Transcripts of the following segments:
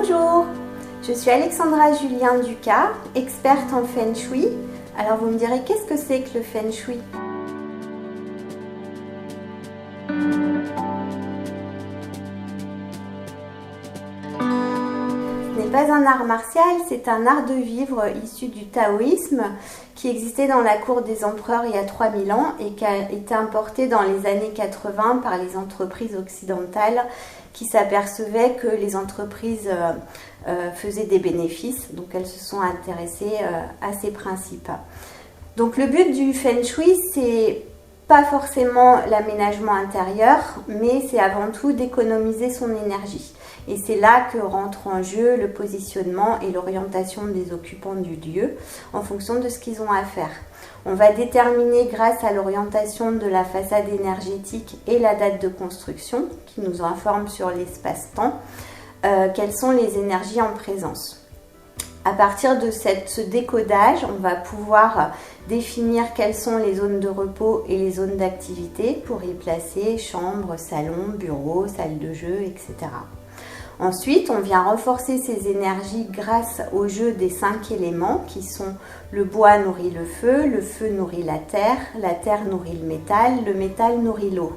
Bonjour, je suis Alexandra Julien Ducas, experte en Feng Shui. Alors vous me direz, qu'est-ce que c'est que le Feng Shui? Ce n'est pas un art martial, c'est un art de vivre issu du taoïsme qui existait dans la cour des empereurs il y a 3000 ans et qui a été importé dans les années 80 par les entreprises occidentales qui s'apercevaient que les entreprises faisaient des bénéfices, donc elles se sont intéressées à ces principes. Donc le but du Feng Shui, c'est pas forcément l'aménagement intérieur, mais c'est avant tout d'économiser son énergie. Et c'est là que rentre en jeu le positionnement et l'orientation des occupants du lieu en fonction de ce qu'ils ont à faire. On va déterminer grâce à l'orientation de la façade énergétique et la date de construction qui nous informe sur l'espace-temps quelles sont les énergies en présence. À partir de ce décodage, on va pouvoir définir quelles sont les zones de repos et les zones d'activité pour y placer chambre, salon, bureau, salle de jeu, etc. Ensuite, on vient renforcer ces énergies grâce au jeu des 5 éléments qui sont le bois nourrit le feu nourrit la terre nourrit le métal nourrit l'eau.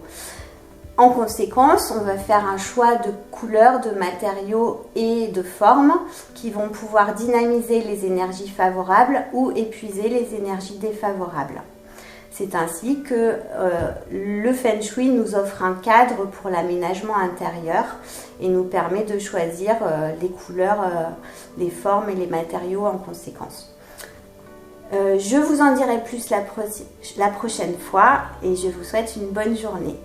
En conséquence, on va faire un choix de couleurs, de matériaux et de formes qui vont pouvoir dynamiser les énergies favorables ou épuiser les énergies défavorables. C'est ainsi que le Feng Shui nous offre un cadre pour l'aménagement intérieur et nous permet de choisir les couleurs, les formes et les matériaux en conséquence. Je vous en dirai plus la prochaine fois et je vous souhaite une bonne journée.